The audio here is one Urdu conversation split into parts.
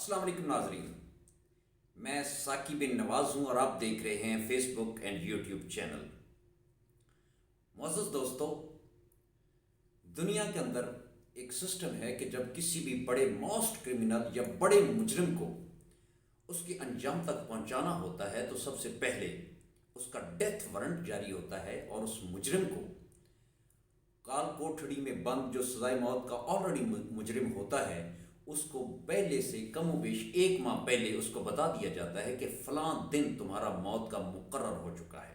السلام علیکم ناظرین، میں ساکی بن نواز ہوں اور آپ دیکھ رہے ہیں Facebook and YouTube channel. معزز دوستو، دنیا کے اندر ایک سسٹم ہے کہ جب کسی بھی بڑے موسٹ کرمنل یا بڑے مجرم کو اس کے انجام تک پہنچانا ہوتا ہے تو سب سے پہلے اس کا ڈیتھ وارنٹ جاری ہوتا ہے اور اس مجرم کو کال کوٹھڑی میں بند، جو سزائے موت کا آلریڈی مجرم ہوتا ہے، اس کو پہلے سے کم و بیش 1 ماہ پہلے اس کو بتا دیا جاتا ہے کہ فلاں دن تمہارا موت کا مقرر ہو چکا ہے۔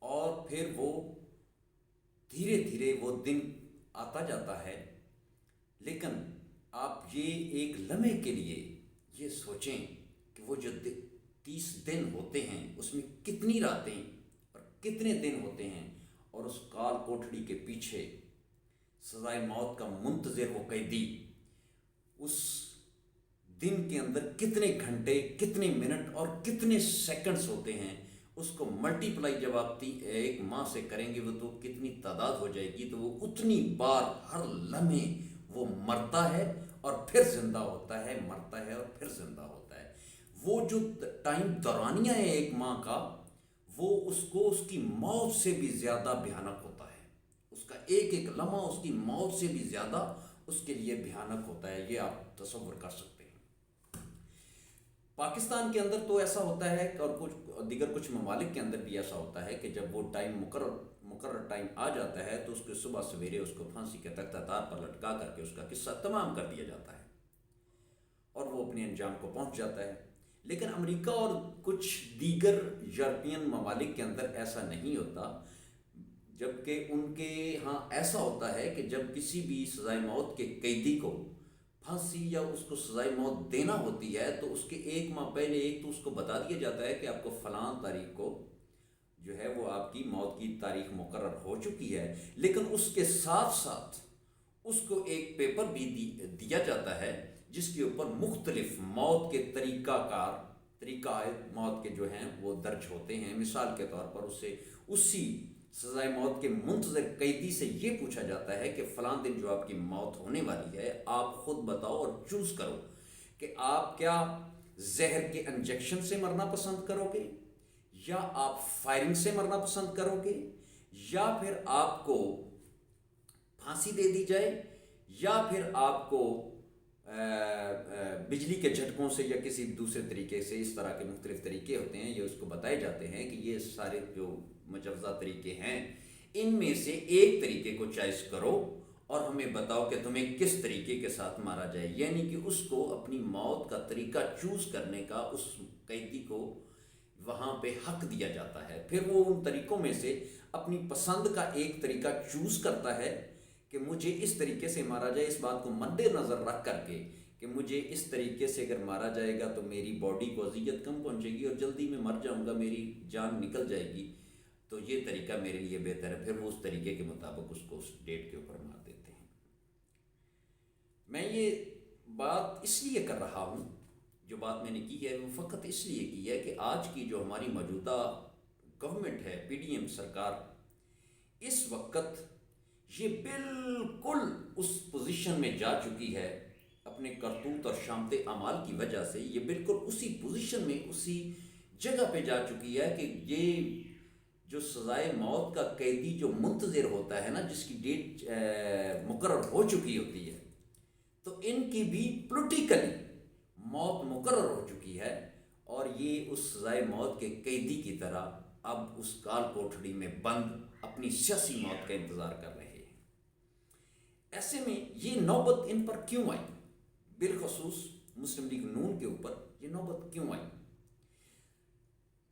اور پھر وہ دھیرے دھیرے وہ دن آتا جاتا ہے، لیکن آپ یہ ایک لمحے کے لیے یہ سوچیں کہ وہ جو 30 دن ہوتے ہیں اس میں کتنی راتیں اور کتنے دن ہوتے ہیں، اور اس کال کوٹھڑی کے پیچھے سزائے موت کا منتظر وہ قیدی اس دن کے اندر کتنے گھنٹے، کتنے منٹ اور کتنے سیکنڈز ہوتے ہیں، اس کو ملٹی پلائی جب آپ 1 ماہ سے کریں گے وہ تو کتنی تعداد ہو جائے گی، تو وہ اتنی بار ہر لمحے وہ مرتا ہے اور پھر زندہ ہوتا ہے، مرتا ہے اور پھر زندہ ہوتا ہے۔ وہ جو ٹائم دورانیہ ہے 1 ماہ کا، وہ اس کو اس کی موت سے بھی زیادہ بھیانک ہوتا ہے۔ اس کا ایک ایک لمحہ اس کی موت سے بھی زیادہ اس کے لیے بھیانک ہوتا ہے، یہ آپ تصور کر سکتے ہیں۔ پاکستان کے اندر تو ایسا ہوتا ہے اور کچھ ممالک کے اندر بھی ایسا ہوتا ہے کہ جب وہ ٹائم مقرر ٹائم آ جاتا ہے تو اس کے صبح سویرے اس کو پھانسی کے تختہ تار پر لٹکا کر کے اس کا قصہ تمام کر دیا جاتا ہے اور وہ اپنے انجام کو پہنچ جاتا ہے۔ لیکن امریکہ اور کچھ دیگر یورپین ممالک کے اندر ایسا نہیں ہوتا، جبکہ ان کے ہاں ایسا ہوتا ہے کہ جب کسی بھی سزائے موت کے قیدی کو پھانسی یا اس کو سزائے موت دینا ہوتی ہے تو اس کے 1 ماہ پہلے ایک تو اس کو بتا دیا جاتا ہے کہ آپ کو فلاں تاریخ کو جو ہے وہ آپ کی موت کی تاریخ مقرر ہو چکی ہے، لیکن اس کے ساتھ ساتھ اس کو ایک پیپر بھی دیا جاتا ہے جس کے اوپر مختلف موت کے طریقہ موت کے جو ہیں وہ درج ہوتے ہیں۔ مثال کے طور پر اسی سزائے موت کے منتظر قیدی سے یہ پوچھا جاتا ہے کہ فلاں دن جو آپ کی موت ہونے والی ہے، آپ خود بتاؤ اور چوز کرو کہ آپ کیا زہر کے انجیکشن سے مرنا پسند کرو گے، یا آپ فائرنگ سے مرنا پسند کرو گے، یا پھر آپ کو پھانسی دے دی جائے، یا پھر آپ کو بجلی کے جھٹکوں سے یا کسی دوسرے طریقے سے۔ اس طرح کے مختلف طریقے ہوتے ہیں، یہ اس کو بتائے جاتے ہیں کہ یہ سارے جو مجوزہ طریقے ہیں ان میں سے ایک طریقے کو چوائس کرو اور ہمیں بتاؤ کہ تمہیں کس طریقے کے ساتھ مارا جائے۔ یعنی کہ اس کو اپنی موت کا طریقہ چوز کرنے کا اس قیدی کو وہاں پہ حق دیا جاتا ہے۔ پھر وہ ان طریقوں میں سے اپنی پسند کا ایک طریقہ چوز کرتا ہے کہ مجھے اس طریقے سے مارا جائے، اس بات کو مد نظر رکھ کر کے کہ مجھے اس طریقے سے اگر مارا جائے گا تو میری باڈی کو اذیت کم پہنچے گی اور جلدی میں مر جاؤں گا، میری جان نکل جائے گی، تو یہ طریقہ میرے لیے بہتر ہے۔ پھر وہ اس طریقے کے مطابق اس کو اس ڈیٹ کے اوپر مار دیتے ہیں۔ میں یہ بات اس لیے کر رہا ہوں، جو بات میں نے کی ہے وہ فقط اس لیے کی ہے کہ آج کی جو ہماری موجودہ گورنمنٹ ہے، پی ڈی ایم سرکار، اس وقت یہ بالکل اس پوزیشن میں جا چکی ہے اپنے کرتوت اور شامت اعمال کی وجہ سے، یہ بالکل اسی پوزیشن میں، اسی جگہ پہ جا چکی ہے کہ یہ جو سزائے موت کا قیدی جو منتظر ہوتا ہے نا، جس کی ڈیٹ مقرر ہو چکی ہوتی ہے، تو ان کی بھی پولیٹیکلی موت مقرر ہو چکی ہے اور یہ اس سزائے موت کے قیدی کی طرح اب اس کال کوٹھڑی میں بند اپنی سیاسی موت کا انتظار کر رہے ہیں۔ ایسے میں یہ نوبت ان پر کیوں آئی؟ بالخصوص مسلم لیگ نون کے اوپر یہ نوبت کیوں آئی؟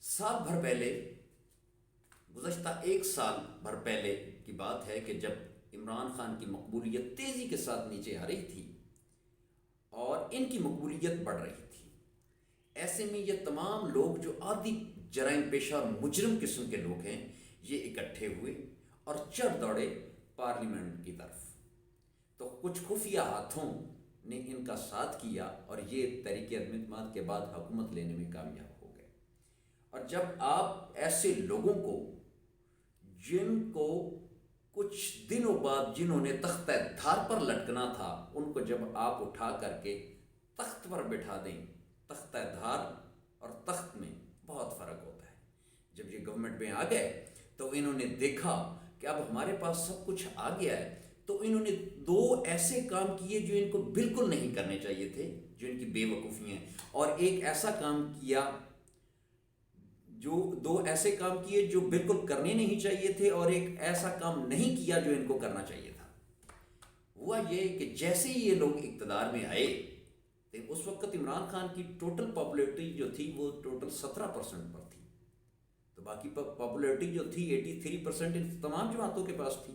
سال بھر پہلے، گزشتہ 1 سال بھر پہلے کی بات ہے کہ جب عمران خان کی مقبولیت تیزی کے ساتھ نیچے آ رہی تھی اور ان کی مقبولیت بڑھ رہی تھی، ایسے میں یہ تمام لوگ جو عادی جرائم پیشہ اور مجرم قسم کے لوگ ہیں، یہ اکٹھے ہوئے اور چڑھ دوڑے پارلیمنٹ کی طرف۔ تو کچھ خفیہ ہاتھوں نے ان کا ساتھ کیا اور یہ تحریک عدم اعتماد کے بعد حکومت لینے میں کامیاب ہو گئے۔ اور جب آپ ایسے لوگوں کو، جن کو کچھ دنوں بعد جنہوں نے تختہ دھار پر لٹکنا تھا، ان کو جب آپ اٹھا کر کے تخت پر بٹھا دیں، تختہ دھار اور تخت میں بہت فرق ہوتا ہے۔ جب یہ گورنمنٹ میں آ گئے تو انہوں نے دیکھا کہ اب ہمارے پاس سب کچھ آ گیا ہے، تو انہوں نے دو ایسے کام کیے جو ان کو بالکل نہیں کرنے چاہیے تھے، جو ان کی بے وقوفی ہیں، اور ایک ایسا کام کیا دو ایسے کام کیے جو بالکل کرنے نہیں چاہیے تھے، اور ایک ایسا کام نہیں کیا جو ان کو کرنا چاہیے تھا۔ ہوا یہ کہ جیسے ہی یہ لوگ اقتدار میں آئے، اس وقت عمران خان کی ٹوٹل پاپولیرٹی جو تھی وہ ٹوٹل 17% پر تھی، تو باقی پاپولیرٹی جو تھی 83% ان تمام جماعتوں کے پاس تھی۔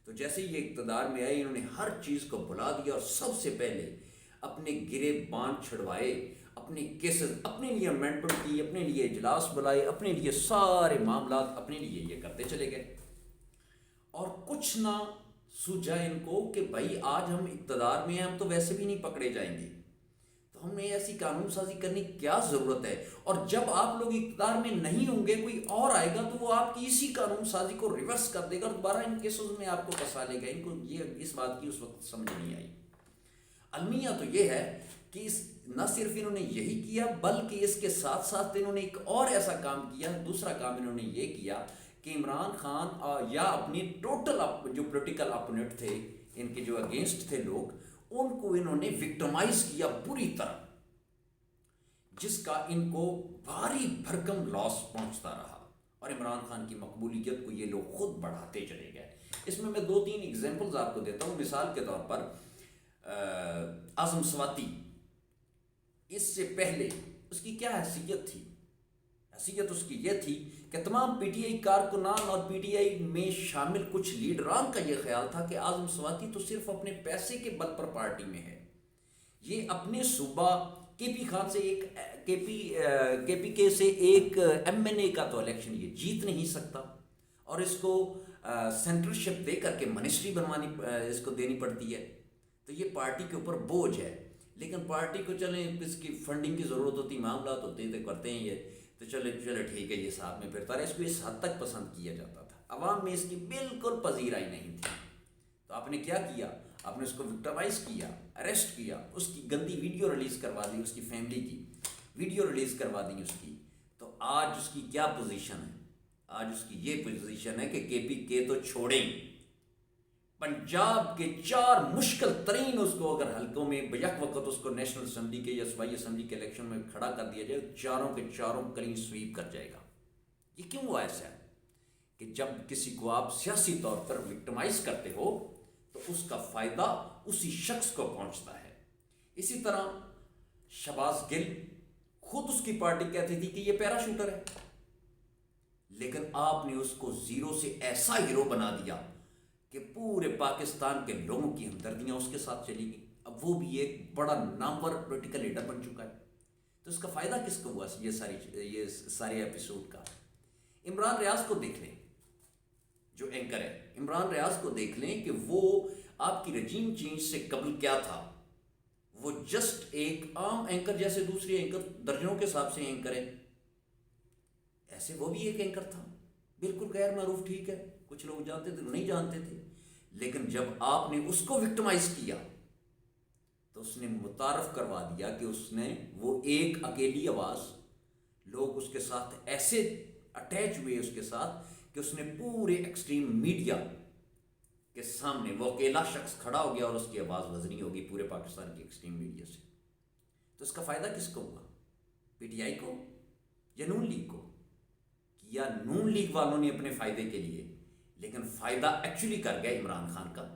تو جیسے یہ اقتدار میں آئے، انہوں نے ہر چیز کو بلا دیا، اور سب سے پہلے اپنے گرے باندھ چھڑوائے، اپنے کیسز اپنے لیے امینڈمنٹ کی، اپنے لیے اجلاس بلائے، اپنے لیے سارے معاملات اپنے لیے یہ کرتے چلے گئے، اور کچھ نہ سوجا ان کو کہ بھائی آج ہم اقتدار میں ہیں، ہم تو ویسے بھی نہیں پکڑے جائیں گے، تو ہم نے ایسی قانون سازی کرنے کی کیا ضرورت ہے، اور جب آپ لوگ اقتدار میں نہیں ہوں گے کوئی اور آئے گا تو وہ آپ کی اسی قانون سازی کو ریورس کر دے گا اور دوبارہ ان کیسز میں آپ کو پھنسا لے گا۔ ان کو یہ اس بات کی اس وقت سمجھ نہیں آئی۔ المیہ تو یہ ہے کہ نہ صرف انہوں نے یہی کیا، بلکہ اس کے ساتھ ساتھ انہوں نے ایک اور ایسا کام کیا، دوسرا کام انہوں نے یہ کیا کہ عمران خان یا اپنی ٹوٹل جو پولیٹیکل اپوننٹ تھے، ان کے جو اگینسٹ تھے لوگ، ان کو انہوں نے وکٹمائز کیا پوری طرح، جس کا ان کو بھاری بھرکم لاس پہنچتا رہا، اور عمران خان کی مقبولیت کو یہ لوگ خود بڑھاتے چلے گئے۔ اس میں 2-3 ایگزامپلز آپ کو دیتا ہوں۔ مثال کے طور پر اعظم سواتی، اس سے پہلے اس کی کیا حیثیت تھی؟ حیثیت اس کی یہ تھی کہ تمام پی ٹی آئی کارکنان اور پی ٹی آئی میں شامل کچھ لیڈران کا یہ خیال تھا کہ اعظم سواتی تو صرف اپنے پیسے کے بل پر پارٹی میں ہے، یہ اپنے صوبہ کے پی خان سے ایک کے پی کے سے ایک ایم این اے کا تو الیکشن یہ جیت نہیں سکتا، اور اس کو سینٹرشپ دے کر کے منسٹری بنوانی اس کو دینی پڑتی ہے، تو یہ پارٹی کے اوپر بوجھ ہے۔ لیکن پارٹی کو چلیں اس کی فنڈنگ کی ضرورت ہوتی، معاملات ہوتے ہیں تو کرتے ہیں یہ، تو چلے ٹھیک ہے، یہ ساتھ میں پھرتا رہا۔ اس کو اس حد تک پسند کیا جاتا تھا، عوام میں اس کی بالکل پذیرائی نہیں تھی۔ تو آپ نے کیا کیا؟ آپ نے اس کو وکٹمائز کیا، اریسٹ کیا، اس کی گندی ویڈیو ریلیز کروا دی، اس کی فیملی کی ویڈیو ریلیز کروا دی اس کی۔ تو آج اس کی کیا پوزیشن ہے؟ آج اس کی یہ پوزیشن ہے کہ کے پی کے تو چھوڑیں، پنجاب کے 4 مشکل ترین اس کو اگر حلقوں میں بیک وقت اس کو نیشنل اسمبلی کے یا صوبائی اسمبلی کے الیکشن میں کھڑا کر دیا جائے، چاروں کے چاروں کلین سویپ کر جائے گا۔ یہ کیوں ہوا ایسا ہے کہ جب کسی کو آپ سیاسی طور پر وکٹمائز کرتے ہو تو اس کا فائدہ اسی شخص کو پہنچتا ہے۔ اسی طرح شہباز گل، خود اس کی پارٹی کہتی تھی کہ یہ پیراشوٹر ہے، لیکن آپ نے اس کو زیرو سے ایسا ہیرو بنا دیا کہ پورے پاکستان کے لوگوں کی ہمدردیاں اس کے ساتھ چلی گئی۔ اب وہ بھی ایک بڑا نامور پولیٹیکل لیڈر بن چکا ہے۔ تو اس کا فائدہ کس کو ہوا یہ سارے ایپیسوڈ کا؟ عمران ریاض کو دیکھ لیں جو اینکر ہے، عمران ریاض کو دیکھ لیں کہ وہ آپ کی رجیم چینج سے قبل کیا تھا، وہ جسٹ ایک عام اینکر جیسے دوسرے اینکر درجنوں کے حساب سے اینکر ہے، ایسے وہ بھی ایک اینکر تھا، بالکل غیر معروف، ٹھیک ہے، کچھ لوگ جانتے تھے، نہیں جانتے تھے، لیکن جب آپ نے اس کو وکٹمائز کیا تو اس نے متعارف کروا دیا کہ اس نے وہ ایک اکیلی آواز، لوگ اس کے ساتھ ایسے اٹیچ ہوئے اس کے ساتھ کہ اس نے پورے ایکسٹریم میڈیا کے سامنے وہ اکیلا شخص کھڑا ہو گیا اور اس کی آواز وزنی ہو گئی پورے پاکستان کی ایکسٹریم میڈیا سے۔ تو اس کا فائدہ کس کو ہوا؟ پی ٹی آئی کو یا نون لیگ کو؟ یا نون لیگ والوں نے اپنے فائدے کے لیے، لیکن فائدہ ایکچولی کر گیا عمران خان کا۔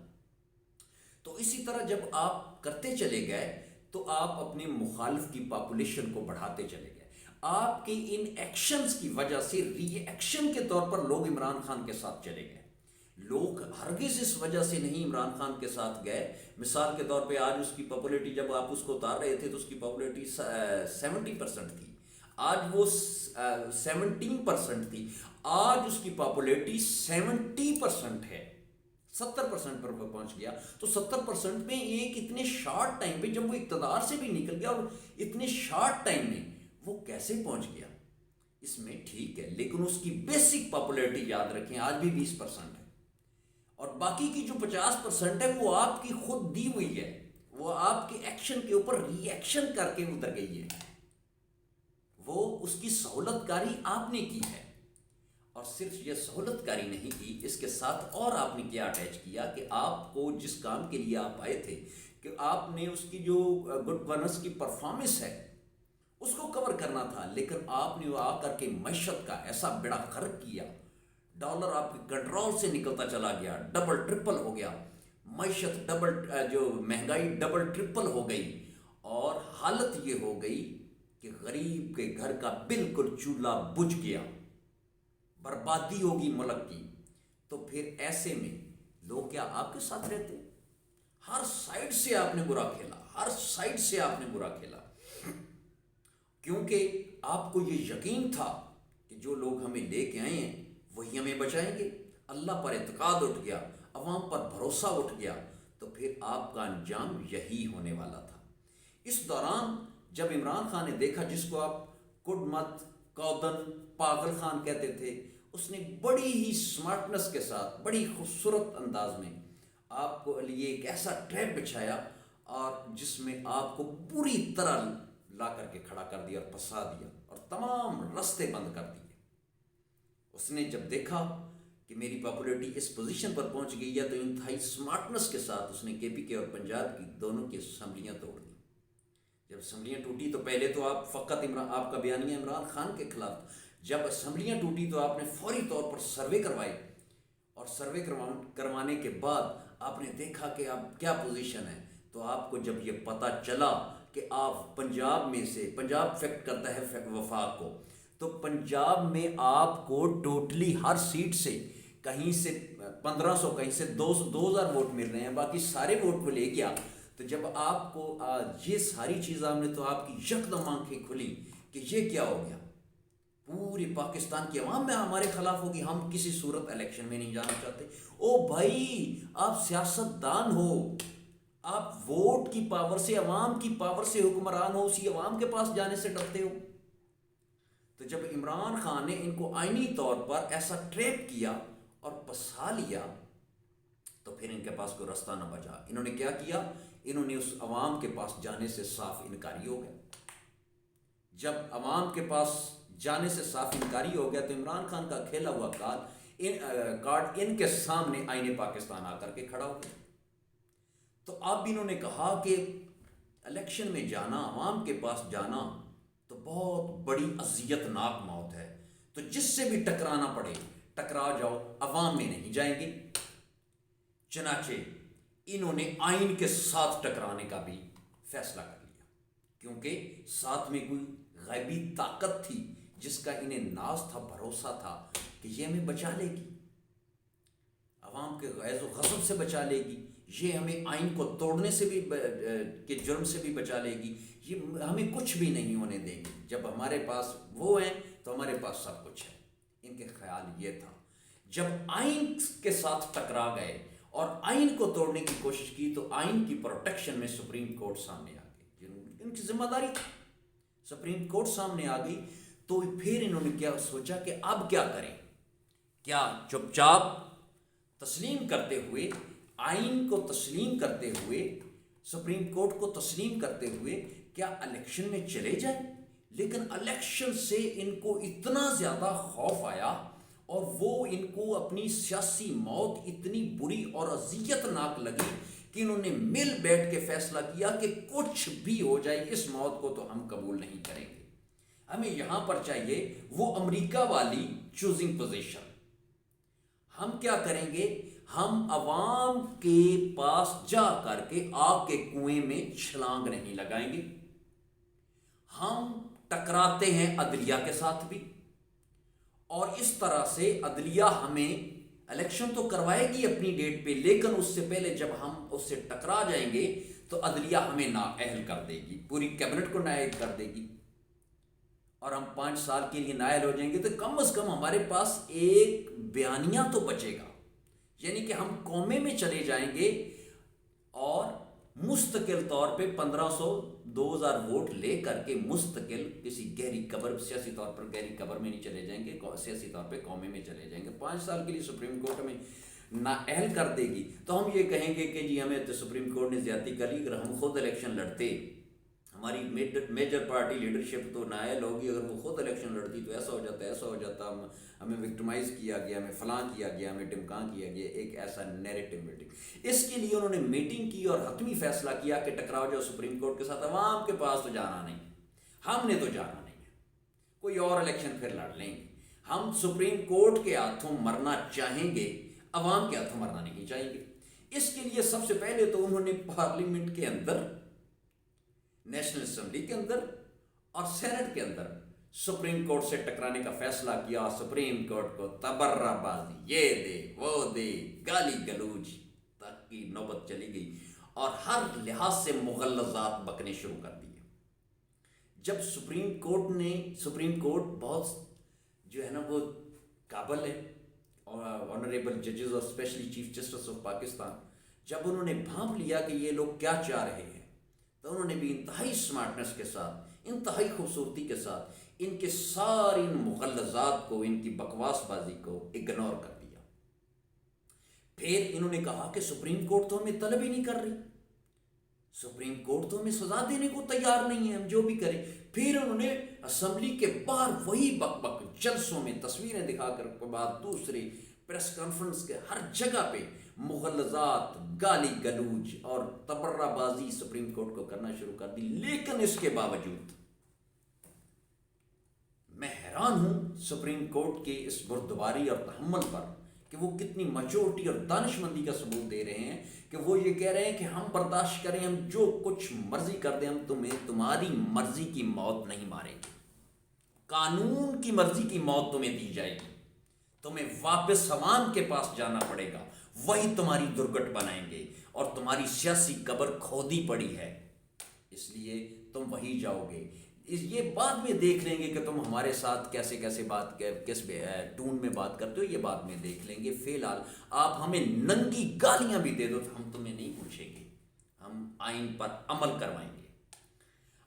تو اسی طرح جب آپ کرتے چلے گئے تو آپ اپنے مخالف کی پاپولیشن کو بڑھاتے چلے گئے۔ آپ کے ان ایکشنز کی وجہ سے ری ایکشن کے طور پر لوگ عمران خان کے ساتھ چلے گئے۔ لوگ ہرگز اس وجہ سے نہیں عمران خان کے ساتھ گئے۔ مثال کے طور پہ آج اس کی پاپولیٹی، جب آپ اس کو اتار رہے تھے تو اس کی پاپولیٹی 70% تھی، آج وہ 17% تھی، آج اس کی پاپولیٹی 70% ہے، 70% پر پہنچ گیا۔ تو 70% میں ایک اتنے شارٹ ٹائم پہ، جب وہ اقتدار سے بھی نکل گیا اور اتنے شارٹ ٹائم میں وہ کیسے پہنچ گیا؟ اس میں ٹھیک ہے، لیکن اس کی بیسک پاپولیٹی یاد رکھیں آج بھی 20% ہے، اور باقی کی جو 50% ہے وہ آپ کی خود دی ہوئی ہے، وہ آپ کے ایکشن کے اوپر ری ایکشن کر کے اتر گئی ہے، وہ اس کی سہولت کاری آپ نے کی ہے۔ اور صرف یہ سہولت کاری نہیں کی، اس کے ساتھ اور آپ نے کیا اٹیچ کیا کہ آپ کو جس کام کے لیے آپ آئے تھے، کہ آپ نے اس کی جو گڈ گورننس کی پرفارمنس ہے اس کو کور کرنا تھا، لیکن آپ نے وہ آ کر کے معیشت کا ایسا بیڑا غرق کیا، ڈالر آپ کے کنٹرول سے نکلتا چلا گیا، ڈبل ٹرپل ہو گیا، معیشت ڈبل، جو مہنگائی ڈبل ٹرپل ہو گئی، اور حالت یہ ہو گئی کہ غریب کے گھر کا بالکل چولہا بجھ گیا، بربادی ہوگی ملک کی۔ تو پھر ایسے میں لوگ کیا آپ کے ساتھ رہتے؟ ہر سائڈ سے آپ نے برا کھیلا، ہر سائڈ سے آپ نے برا کھیلا، کیونکہ آپ کو یہ یقین تھا کہ جو لوگ ہمیں لے کے آئے ہیں وہی ہمیں بچائیں گے۔ اللہ پر اعتقاد اٹھ گیا، عوام پر بھروسہ اٹھ گیا، تو پھر آپ کا انجام یہی ہونے والا تھا۔ اس دوران جب عمران خان نے دیکھا، جس کو آپ کڈ مت کودن پاگل خان کہتے تھے، اس نے بڑی ہی سمارٹنس کے ساتھ، بڑی خوبصورت انداز میں آپ کو لیے ایک ایسا ٹریپ بچھایا، اور جس میں آپ کو پوری طرح لا کر کے کھڑا کر دیا اور پھنسا دیا، اور تمام رستے بند کر دیے۔ اس نے جب دیکھا کہ میری پاپولیٹی اس پوزیشن پر پہنچ گئی ہے، تو انتہائی سمارٹنس کے ساتھ اس نے کے پی کے اور پنجاب کی دونوں کی اسمبلیاں توڑ دیں۔ جب اسمبلیاں ٹوٹی تو پہلے تو آپ فقط آپ کا بیانیہ عمران خان کے خلاف، جب اسمبلیاں ٹوٹی تو آپ نے فوری طور پر سروے کروائے، اور سروے کروانے کے بعد آپ نے دیکھا کہ آپ کیا پوزیشن ہے، تو آپ کو جب یہ پتہ چلا کہ آپ پنجاب میں سے، پنجاب افیکٹ کرتا ہے وفاق کو، تو پنجاب میں آپ کو ٹوٹلی ہر سیٹ سے کہیں سے 1500، کہیں سے 2000 ووٹ مل رہے ہیں، باقی سارے ووٹ کو لے گیا۔ تو جب آپ کو یہ ساری چیزیں ہم نے، تو آپ کی یکدم آنکھیں کھلی کہ یہ کیا ہو گیا، پوری پاکستان کی عوام میں ہمارے خلاف ہوگی، ہم کسی صورت الیکشن میں نہیں جانا چاہتے۔ او بھائی، آپ سیاست دان ہو، آپ ووٹ کی پاور سے، عوام کی پاور سے حکمران ہو، اسی عوام کے پاس جانے سے ڈرتے ہو۔ تو جب عمران خان نے ان کو آئینی طور پر ایسا ٹریپ کیا اور پھنسا لیا، تو پھر ان کے پاس کوئی رستہ نہ بچا۔ انہوں نے کیا کیا؟ انہوں نے اس عوام کے پاس جانے سے صاف انکاری ہو گئے۔ جب عوام کے پاس جانے سے صاف انکاری ہو گیا، تو عمران خان کا کھیلا ہوا کارڈ ان کے سامنے آئین پاکستان آ کر کے کھڑا ہو گیا۔ تو اب انہوں نے کہا کہ الیکشن میں جانا، عوام کے پاس جانا، تو بہت بڑی اذیت ناک موت ہے، تو جس سے بھی ٹکرانا پڑے ٹکرا جاؤ، عوام میں نہیں جائیں گے۔ چنانچہ انہوں نے آئین کے ساتھ ٹکرانے کا بھی فیصلہ کر لیا، کیونکہ ساتھ میں کوئی غیبی طاقت تھی جس کا انہیں ناز تھا، بھروسہ تھا کہ یہ ہمیں بچا لے گی، عوام کے غیظ و غضب سے بچا لے گی، یہ ہمیں آئین کو توڑنے سے بھی کے جرم سے بھی بچا لے گی، یہ ہمیں کچھ بھی نہیں ہونے دیں گی، جب ہمارے پاس وہ ہیں تو ہمارے پاس سب کچھ ہے۔ ان کے خیال یہ تھا۔ جب آئین کے ساتھ ٹکرا گئے اور آئین کو توڑنے کی کوشش کی، تو آئین کی پروٹیکشن میں سپریم کورٹ سامنے آ گئی، ان کی ذمہ داری تھی، سپریم کورٹ سامنے آ گئی۔ تو پھر انہوں نے کیا سوچا کہ اب کیا کریں؟ کیا چپ چاپ تسلیم کرتے ہوئے، آئین کو تسلیم کرتے ہوئے، سپریم کورٹ کو تسلیم کرتے ہوئے کیا الیکشن میں چلے جائیں؟ لیکن الیکشن سے ان کو اتنا زیادہ خوف آیا، اور وہ ان کو اپنی سیاسی موت اتنی بری اور اذیت ناک لگی کہ انہوں نے مل بیٹھ کے فیصلہ کیا کہ کچھ بھی ہو جائے، اس موت کو تو ہم قبول نہیں کریں گے، ہمیں یہاں پر چاہیے وہ امریکہ والی چوزنگ پوزیشن۔ ہم کیا کریں گے؟ ہم عوام کے پاس جا کر کے آگ کے کنویں میں چھلانگ نہیں لگائیں گے، ہم ٹکراتے ہیں عدلیہ کے ساتھ بھی، اور اس طرح سے عدلیہ ہمیں الیکشن تو کروائے گی اپنی ڈیٹ پہ، لیکن اس سے پہلے جب ہم اس سے ٹکرا جائیں گے تو عدلیہ ہمیں نااہل کر دے گی، پوری کیبنٹ کو نااہل کر دے گی، اور ہم 5 سال کے لیے نااہل ہو جائیں گے، تو کم از کم ہمارے پاس ایک بیانیہ تو بچے گا، یعنی کہ ہم قومے میں چلے جائیں گے اور مستقل طور پہ 1500 2000 ووٹ لے کر کے مستقل کسی گہری قبر، سیاسی طور پر گہری قبر میں نہیں چلے جائیں گے، سیاسی طور پہ قومے میں چلے جائیں گے۔ 5 سال کے لیے سپریم کورٹ میں نااہل کر دے گی تو ہم یہ کہیں گے کہ جی ہمیں تو سپریم کورٹ نے زیادتی کر لی، اگر ہم خود الیکشن لڑتے، ہماری میجر پارٹی لیڈرشپ تو نااہل ہوگی، اگر وہ خود الیکشن لڑتی تو ایسا ہو جاتا ایسا ہو جاتا، ہمیں وکٹمائز کیا گیا، ہمیں فلاں کیا گیا، ہمیں ڈمکاں کیا گیا، ایک ایسا نیریٹو میٹنگ۔ اس کے لیے انہوں نے میٹنگ کی اور حتمی فیصلہ کیا کہ ٹکراؤ جاؤ سپریم کورٹ کے ساتھ، عوام کے پاس تو جانا نہیں، ہم نے تو جانا نہیں ہے، کوئی اور الیکشن پھر لڑ لیں گے، ہم سپریم کورٹ کے ہاتھوں مرنا چاہیں گے، عوام کے ہاتھوں مرنا نہیں چاہیں گے۔ اس کے لیے سب سے پہلے تو انہوں نے پارلیمنٹ کے اندر، نیشنل اسمبلی کے اندر اور سینٹ کے اندر سپریم کورٹ سے ٹکرانے کا فیصلہ کیا، سپریم کورٹ کو تبرہ بازی، یہ دے وہ دے، گالی گلوچ تک کی نوبت چلی گئی اور ہر لحاظ سے مغلظات بکنے شروع کر دیے۔ جب سپریم کورٹ بہت جو ہے نا وہ قابل ہے، آنریبل ججز اور specially chief justice of Pakistan, جب انہوں نے بھانپ لیا کہ یہ لوگ کیا چاہ رہے ہیں تو انہوں نے بھی انتہائی سمارٹنس کے ساتھ، انتہائی خوبصورتی کے ساتھ ان کے ساری مغلظات کو، ان کی بکواس بازی کو اگنور کر دیا۔ پھر انہوں نے کہا کہ سپریم کورٹ تو ہمیں طلب ہی نہیں کر رہی، سپریم کورٹ تو ہمیں سزا دینے کو تیار نہیں ہے، ہم جو بھی کریں۔ پھر انہوں نے اسمبلی کے باہر وہی بک بک جلسوں میں تصویریں دکھا کر کے بعد دوسری پریس کانفرنس کے ہر جگہ پہ مغلظات، گالی گلوچ اور تبرہ بازی سپریم کورٹ کو کرنا شروع کر دی۔ لیکن اس کے باوجود میں حیران ہوں سپریم کورٹ کے اس بردباری اور تحمل پر کہ وہ کتنی میچورٹی اور دانش مندی کا ثبوت دے رہے ہیں کہ وہ یہ کہہ رہے ہیں کہ ہم برداشت کریں، ہم جو کچھ مرضی کر دیں، ہم تمہاری مرضی کی موت نہیں ماریں گے، قانون کی مرضی کی موت تمہیں دی جائے گی، تمہیں واپس عوام کے پاس جانا پڑے گا، وہی تمہاری درگٹ بنائیں گے اور تمہاری سیاسی قبر کھودی پڑی ہے، اس لیے تم وہی جاؤ گے۔ یہ بعد میں دیکھ لیں گے کہ تم ہمارے ساتھ کیسے کیسے بات، کس ٹون میں بات کرتے ہو، یہ بعد میں دیکھ لیں گے، فی الحال آپ ہمیں ننگی گالیاں بھی دے دو تو ہم تمہیں نہیں پوچھیں گے، ہم آئین پر عمل کروائیں گے۔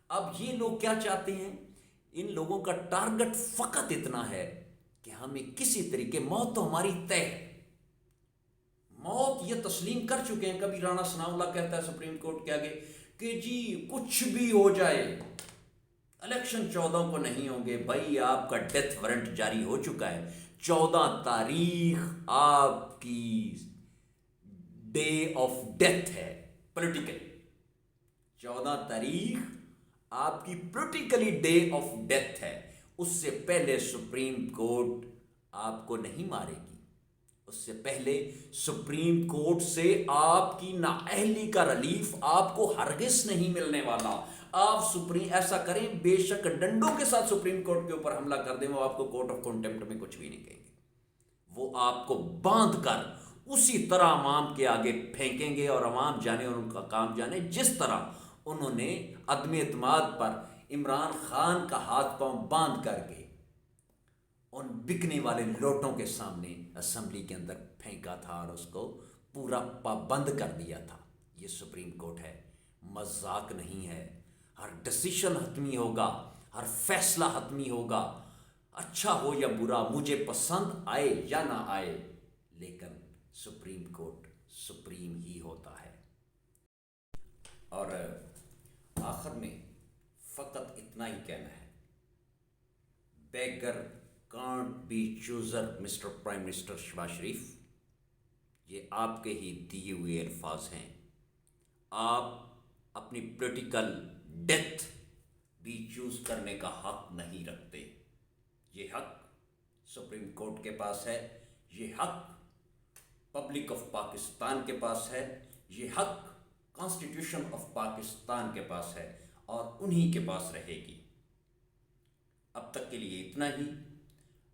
اب یہ لوگ کیا چاہتے ہیں؟ ان لوگوں کا ٹارگٹ فقط اتنا ہے کہ ہمیں کسی طریقے، موت تو ہماری طے ہے، موت یہ تسلیم کر چکے ہیں۔ کبھی رانا ثناء اللہ کہتا ہے سپریم کورٹ کے آگے کہ جی کچھ بھی ہو جائے الیکشن 14 کو نہیں ہوں گے۔ بھائی آپ کا ڈیتھ وارنٹ جاری ہو چکا ہے، 14 تاریخ آپ کی ڈے آف ڈیتھ ہے پولیٹیکلی، 14 تاریخ آپ کی پولیٹیکلی ڈے آف ڈیتھ ہے، اس سے پہلے سپریم کورٹ آپ کو نہیں مارے گی، اس سے پہلے سپریم کورٹ سے آپ کی نااہلی کا ریلیف آپ کو ہرگز نہیں ملنے والا۔ آپ ایسا کریں، بے شک ڈنڈوں کے ساتھ سپریم کورٹ کے اوپر حملہ کر دیں، وہ آپ کو کورٹ آف کنٹمپٹ میں کچھ بھی نہیں کہیں گے، وہ آپ کو باندھ کر اسی طرح عوام کے آگے پھینکیں گے، اور عوام جانے اور ان کا کام جانے، جس طرح انہوں نے عدم اعتماد پر عمران خان کا ہاتھ پاؤں باندھ کر کے ان بکنے والے لوٹوں کے سامنے اسمبلی کے اندر پھینکا تھا اور اس کو پورا پابند کر دیا تھا۔ یہ سپریم کورٹ ہے، مذاق نہیں ہے، ہر ڈیسیشن حتمی ہوگا، ہر فیصلہ حتمی ہوگا، اچھا ہو یا برا، مجھے پسند آئے یا نہ آئے، لیکن سپریم کورٹ سپریم ہی ہوتا ہے۔ اور آخر میں فقط اتنا ہی کہنا ہے، beggar can't be chooser mister prime minister Shehbaz Sharif, یہ آپ کے ہی دیے ہوئے الفاظ ہیں۔ آپ اپنی پولیٹیکل ڈیتھ بھی چوز کرنے کا حق نہیں رکھتے، یہ حق سپریم کورٹ کے پاس ہے، یہ حق پبلک آف پاکستان کے پاس ہے، یہ حق کانسٹیٹیوشن آف پاکستان کے پاس ہے، اور انہی کے پاس رہے گی۔ اب تک کے لیے اتنا ہی۔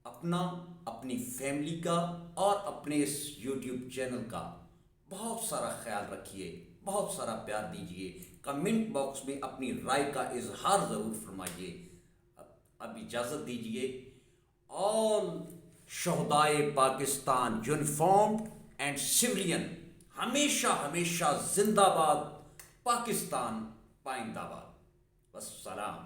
اپنا، اپنی فیملی کا اور اپنے اس یوٹیوب چینل کا بہت سارا خیال رکھیے، بہت سارا پیار دیجیے، کمنٹ باکس میں اپنی رائے کا اظہار ضرور فرمائیے۔ اب اجازت دیجیے۔ آل شہدائے پاکستان، یونیفارمڈ اینڈ سویلین، ہمیشہ ہمیشہ زندہ باد، پاکستان پائندہ باد۔ والسلام۔